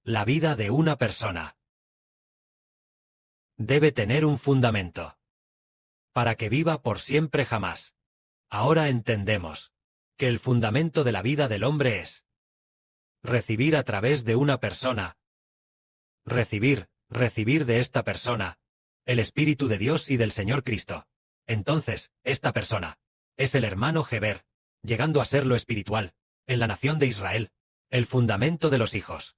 La vida de una persona debe tener un fundamento para que viva por siempre jamás. Ahora entendemos que el fundamento de la vida del hombre es recibir a través de una persona, recibir de esta persona, el Espíritu de Dios y del Señor Cristo. Entonces, esta persona es el hermano Heber, llegando a ser lo espiritual, en la nación de Israel, el fundamento de los hijos.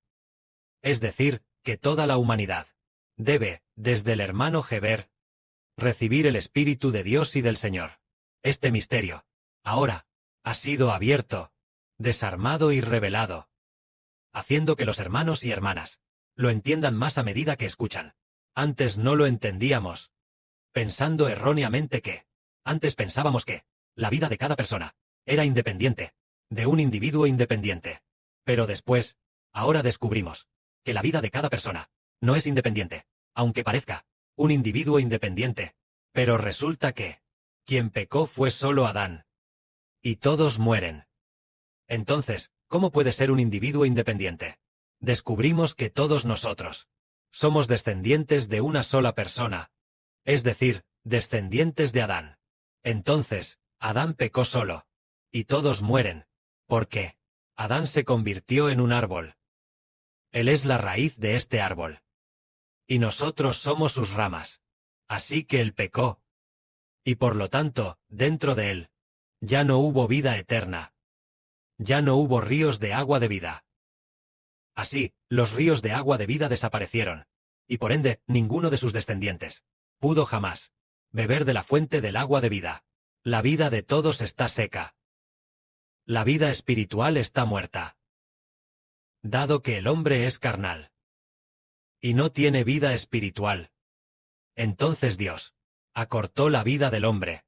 Es decir, que toda la humanidad debe, desde el hermano Heber, recibir el Espíritu de Dios y del Señor. Este misterio, ahora, ha sido abierto, desarmado y revelado, haciendo que los hermanos y hermanas lo entiendan más a medida que escuchan. Antes no lo entendíamos, pensando erróneamente antes pensábamos que la vida de cada persona era independiente, de un individuo independiente. Pero después, ahora descubrimos que la vida de cada persona no es independiente, aunque parezca un individuo independiente. Pero resulta que quien pecó fue solo Adán. Y todos mueren. Entonces, ¿cómo puede ser un individuo independiente? Descubrimos que todos nosotros somos descendientes de una sola persona, es decir, descendientes de Adán. Entonces, Adán pecó solo, y todos mueren, porque Adán se convirtió en un árbol. Él es la raíz de este árbol. Y nosotros somos sus ramas. Así que él pecó. Y por lo tanto, dentro de él, ya no hubo vida eterna. Ya no hubo ríos de agua de vida. Así, los ríos de agua de vida desaparecieron, y por ende, ninguno de sus descendientes pudo jamás beber de la fuente del agua de vida. La vida de todos está seca. La vida espiritual está muerta. Dado que el hombre es carnal y no tiene vida espiritual, entonces Dios acortó la vida del hombre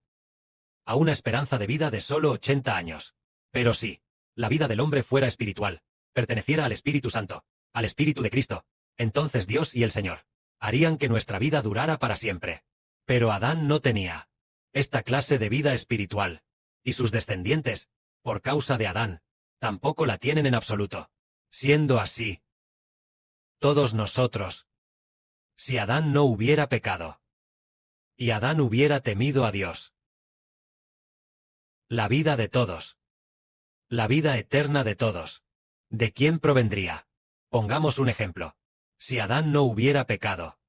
a una esperanza de vida de solo 80 años. Pero si la vida del hombre fuera espiritual, perteneciera al Espíritu Santo, al Espíritu de Cristo, entonces Dios y el Señor harían que nuestra vida durara para siempre. Pero Adán no tenía esta clase de vida espiritual, y sus descendientes, por causa de Adán, tampoco la tienen en absoluto. Siendo así, todos nosotros, si Adán no hubiera pecado, y Adán hubiera temido a Dios, la vida de todos, la vida eterna de todos, ¿de quién provendría? Pongamos un ejemplo. Si Adán no hubiera pecado,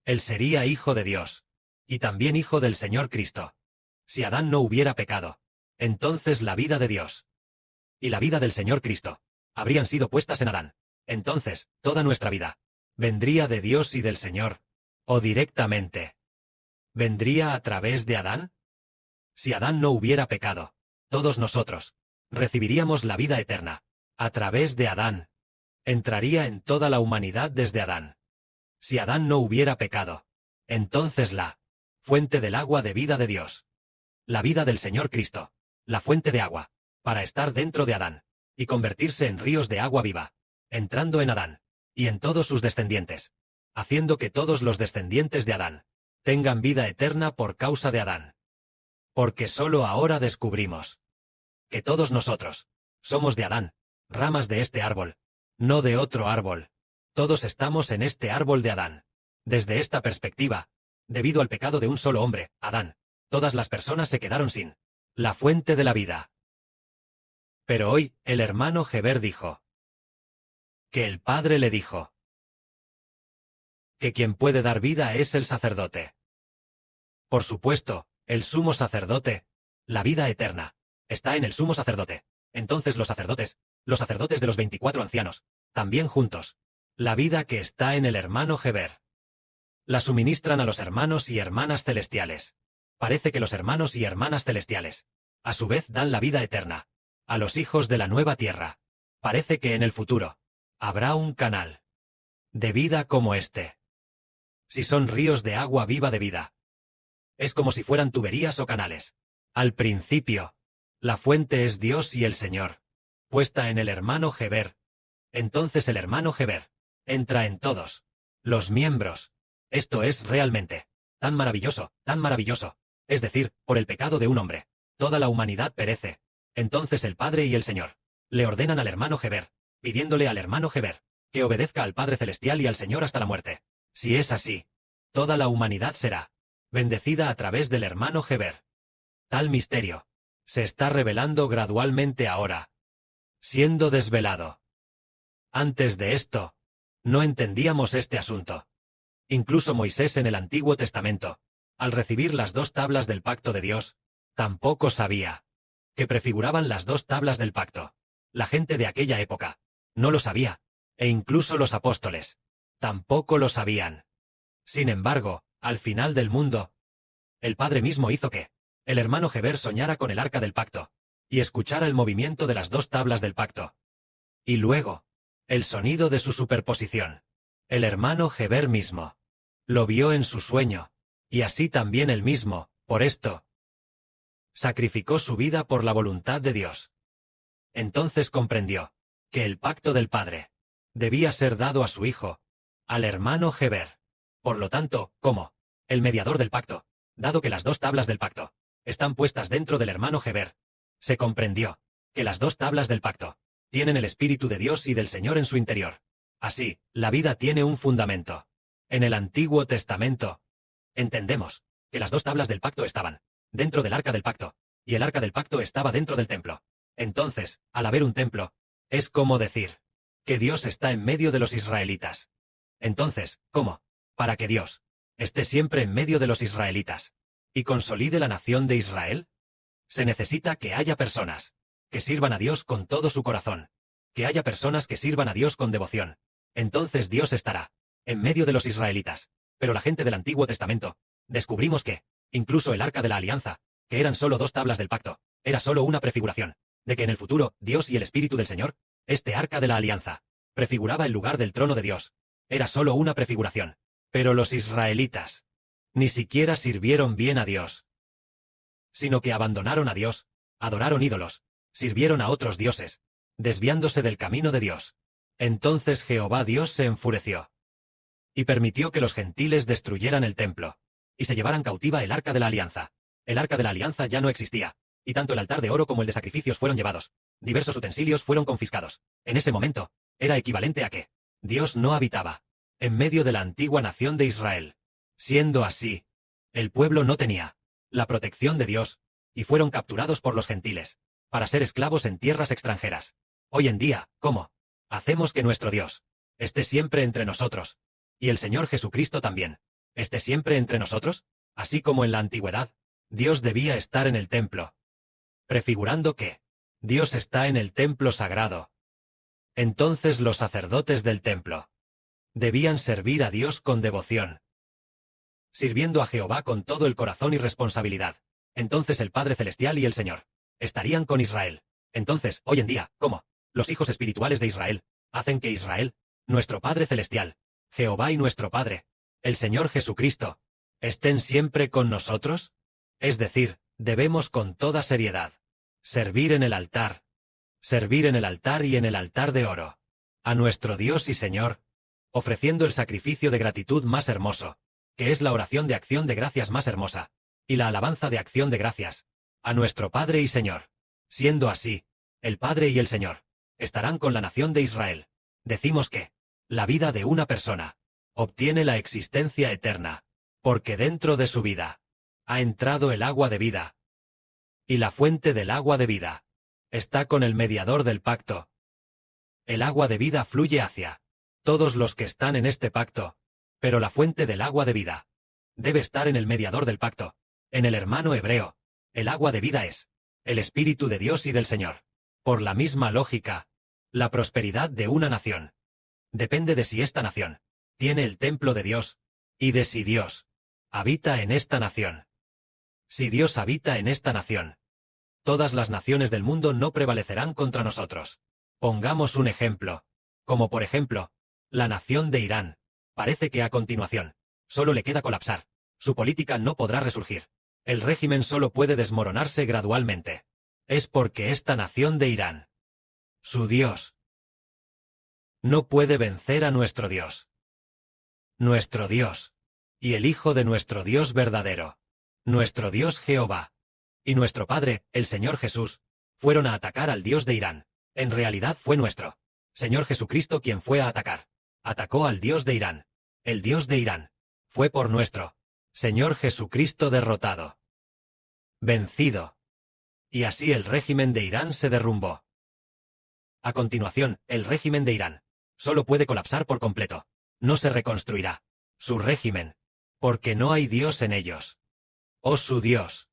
él sería hijo de Dios, y también hijo del Señor Cristo. Si Adán no hubiera pecado, entonces la vida de Dios y la vida del Señor Cristo habrían sido puestas en Adán. Entonces, toda nuestra vida vendría de Dios y del Señor, o directamente vendría a través de Adán. Si Adán no hubiera pecado, todos nosotros recibiríamos la vida eterna a través de Adán. Entraría en toda la humanidad desde Adán. Si Adán no hubiera pecado, entonces la fuente del agua de vida de Dios, la vida del Señor Cristo, la fuente de agua, para estar dentro de Adán, y convertirse en ríos de agua viva, entrando en Adán, y en todos sus descendientes, haciendo que todos los descendientes de Adán tengan vida eterna por causa de Adán. Porque solo ahora descubrimos que todos nosotros somos de Adán, ramas de este árbol, no de otro árbol. Todos estamos en este árbol de Adán. Desde esta perspectiva, debido al pecado de un solo hombre, Adán, todas las personas se quedaron sin la fuente de la vida. Pero hoy, el hermano Heber dijo que el Padre le dijo que quien puede dar vida es el sacerdote. Por supuesto, el sumo sacerdote, la vida eterna, está en el sumo sacerdote. Entonces los sacerdotes de los 24 ancianos, también juntos, la vida que está en el hermano Heber, la suministran a los hermanos y hermanas celestiales. Parece que los hermanos y hermanas celestiales, a su vez, dan la vida eterna a los hijos de la nueva tierra. Parece que en el futuro habrá un canal de vida como este. Si son ríos de agua viva de vida, es como si fueran tuberías o canales. Al principio, la fuente es Dios y el Señor, puesta en el hermano Heber. Entonces el hermano Heber entra en todos los miembros. Esto es realmente tan maravilloso, tan maravilloso. Es decir, por el pecado de un hombre, toda la humanidad perece. Entonces el Padre y el Señor le ordenan al hermano Heber, pidiéndole al hermano Heber que obedezca al Padre Celestial y al Señor hasta la muerte. Si es así, toda la humanidad será bendecida a través del hermano Heber. Tal misterio se está revelando gradualmente ahora, siendo desvelado. Antes de esto, no entendíamos este asunto. Incluso Moisés en el Antiguo Testamento, al recibir las 2 tablas del pacto de Dios, tampoco sabía que prefiguraban las 2 tablas del pacto. La gente de aquella época no lo sabía, e incluso los apóstoles tampoco lo sabían. Sin embargo, al final del mundo, el Padre mismo hizo que el hermano Heber soñara con el arca del pacto, y escuchara el movimiento de las 2 tablas del pacto. Y luego, el sonido de su superposición. El hermano Heber mismo lo vio en su sueño, y así también él mismo, por esto, sacrificó su vida por la voluntad de Dios. Entonces comprendió que el pacto del Padre debía ser dado a su hijo, al hermano Heber. Por lo tanto, como el mediador del pacto, dado que las 2 tablas del pacto están puestas dentro del hermano Heber, se comprendió que las 2 tablas del pacto tienen el Espíritu de Dios y del Señor en su interior. Así, la vida tiene un fundamento. En el Antiguo Testamento, entendemos que las 2 tablas del pacto estaban dentro del arca del pacto, y el arca del pacto estaba dentro del templo. Entonces, al haber un templo, es como decir que Dios está en medio de los israelitas. Entonces, ¿cómo? Para que Dios esté siempre en medio de los israelitas y consolide la nación de Israel, se necesita que haya personas que sirvan a Dios con todo su corazón, que haya personas que sirvan a Dios con devoción. Entonces Dios estará en medio de los israelitas. Pero la gente del Antiguo Testamento, descubrimos que, incluso el arca de la alianza, que eran solo 2 tablas del pacto, era solo una prefiguración de que en el futuro, Dios y el Espíritu del Señor, este arca de la alianza, prefiguraba el lugar del trono de Dios. Era solo una prefiguración. Pero los israelitas ni siquiera sirvieron bien a Dios, sino que abandonaron a Dios, adoraron ídolos, sirvieron a otros dioses, desviándose del camino de Dios. Entonces Jehová Dios se enfureció y permitió que los gentiles destruyeran el templo y se llevaran cautiva el arca de la alianza. El arca de la alianza ya no existía, y tanto el altar de oro como el de sacrificios fueron llevados. Diversos utensilios fueron confiscados. En ese momento, era equivalente a que Dios no habitaba en medio de la antigua nación de Israel. Siendo así, el pueblo no tenía la protección de Dios, y fueron capturados por los gentiles, para ser esclavos en tierras extranjeras. Hoy en día, ¿cómo hacemos que nuestro Dios esté siempre entre nosotros, y el Señor Jesucristo también esté siempre entre nosotros? Así como en la antigüedad, Dios debía estar en el templo, prefigurando que Dios está en el templo sagrado. Entonces los sacerdotes del templo debían servir a Dios con devoción, sirviendo a Jehová con todo el corazón y responsabilidad. Entonces el Padre Celestial y el Señor estarían con Israel. Entonces, hoy en día, ¿cómo los hijos espirituales de Israel hacen que Israel, nuestro Padre Celestial, Jehová y nuestro Padre, el Señor Jesucristo, estén siempre con nosotros? Es decir, debemos con toda seriedad servir en el altar y en el altar de oro, a nuestro Dios y Señor, ofreciendo el sacrificio de gratitud más hermoso, que es la oración de acción de gracias más hermosa, y la alabanza de acción de gracias, a nuestro Padre y Señor. Siendo así, el Padre y el Señor estarán con la nación de Israel. Decimos que la vida de una persona obtiene la existencia eterna, porque dentro de su vida ha entrado el agua de vida, y la fuente del agua de vida está con el mediador del pacto. El agua de vida fluye hacia todos los que están en este pacto, pero la fuente del agua de vida debe estar en el mediador del pacto, en el hermano hebreo. El agua de vida es el Espíritu de Dios y del Señor. Por la misma lógica, la prosperidad de una nación depende de si esta nación tiene el templo de Dios, y de si Dios habita en esta nación. Si Dios habita en esta nación, todas las naciones del mundo no prevalecerán contra nosotros. Pongamos un ejemplo, como por ejemplo, la nación de Irán. Parece que a continuación solo le queda colapsar. Su política no podrá resurgir. El régimen solo puede desmoronarse gradualmente. Es porque esta nación de Irán, su Dios, no puede vencer a nuestro Dios. Nuestro Dios, y el Hijo de nuestro Dios verdadero, nuestro Dios Jehová, y nuestro Padre, el Señor Jesús, fueron a atacar al Dios de Irán. En realidad fue nuestro Señor Jesucristo quien fue a atacar. Atacó al Dios de Irán. El Dios de Irán. Fue por nuestro Señor Jesucristo derrotado. Vencido. Y así el régimen de Irán se derrumbó. A continuación, el régimen de Irán solo puede colapsar por completo. No se reconstruirá su régimen, porque no hay Dios en ellos. Oh su Dios.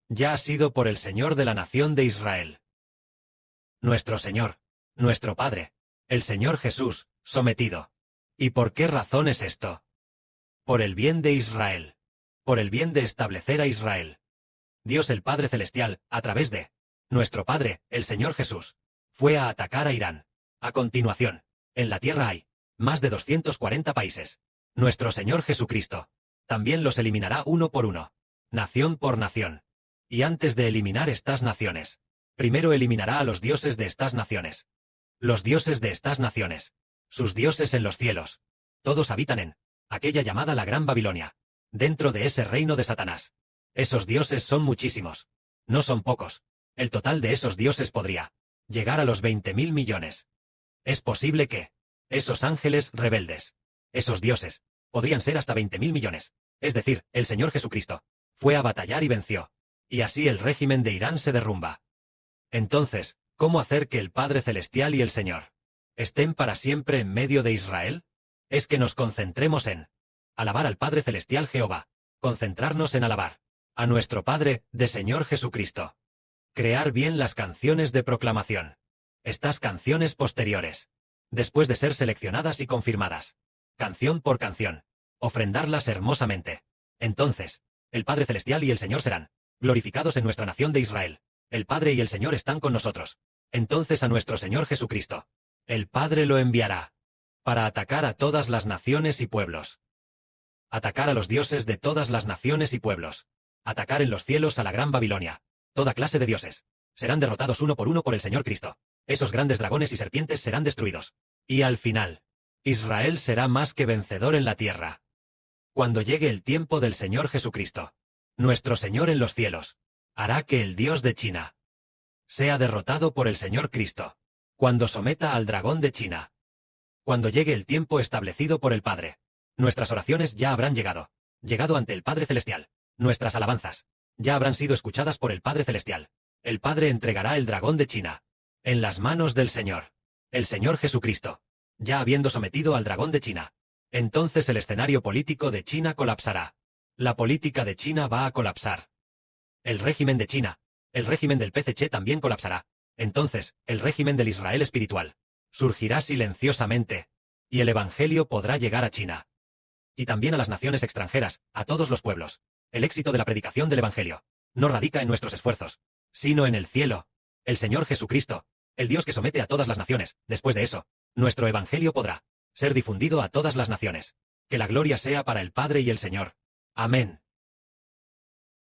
Ya ha sido por el Señor de la nación de Israel. Nuestro Señor, nuestro Padre, el Señor Jesús, sometido. ¿Y por qué razón es esto? Por el bien de Israel. Por el bien de establecer a Israel. Dios el Padre Celestial, a través de nuestro Padre, el Señor Jesús, fue a atacar a Irán. A continuación, en la tierra hay más de 240 países. Nuestro Señor Jesucristo también los eliminará uno por uno, nación por nación. Y antes de eliminar estas naciones, primero eliminará a los dioses de estas naciones. Los dioses de estas naciones, sus dioses en los cielos, todos habitan en aquella llamada la Gran Babilonia, dentro de ese reino de Satanás. Esos dioses son muchísimos. No son pocos. El total de esos dioses podría llegar a los 20.000 millones. Es posible que esos ángeles rebeldes, esos dioses, podrían ser hasta 20.000 millones. Es decir, el Señor Jesucristo fue a batallar y venció. Y así el régimen de Irán se derrumba. Entonces, ¿cómo hacer que el Padre Celestial y el Señor estén para siempre en medio de Israel? Es que nos concentremos en alabar al Padre Celestial Jehová, concentrarnos en alabar a nuestro Padre, de Señor Jesucristo. Crear bien las canciones de proclamación. Estas canciones posteriores, después de ser seleccionadas y confirmadas, canción por canción, ofrendarlas hermosamente. Entonces, el Padre Celestial y el Señor serán glorificados en nuestra nación de Israel. El Padre y el Señor están con nosotros. Entonces a nuestro Señor Jesucristo, el Padre lo enviará para atacar a todas las naciones y pueblos. Atacar a los dioses de todas las naciones y pueblos. Atacar en los cielos a la Gran Babilonia. Toda clase de dioses serán derrotados uno por el Señor Cristo. Esos grandes dragones y serpientes serán destruidos. Y al final, Israel será más que vencedor en la tierra. Cuando llegue el tiempo del Señor Jesucristo, nuestro Señor en los cielos, hará que el Dios de China sea derrotado por el Señor Cristo. Cuando someta al dragón de China. Cuando llegue el tiempo establecido por el Padre, nuestras oraciones ya habrán llegado ante el Padre Celestial. Nuestras alabanzas ya habrán sido escuchadas por el Padre Celestial. El Padre entregará el dragón de China en las manos del Señor, el Señor Jesucristo, ya habiendo sometido al dragón de China. Entonces el escenario político de China colapsará. La política de China va a colapsar. El régimen de China, el régimen del PCC también colapsará. Entonces, el régimen del Israel espiritual surgirá silenciosamente, y el Evangelio podrá llegar a China. Y también a las naciones extranjeras, a todos los pueblos. El éxito de la predicación del Evangelio no radica en nuestros esfuerzos, sino en el cielo, el Señor Jesucristo, el Dios que somete a todas las naciones. Después de eso, nuestro Evangelio podrá ser difundido a todas las naciones. Que la gloria sea para el Padre y el Señor. Amén.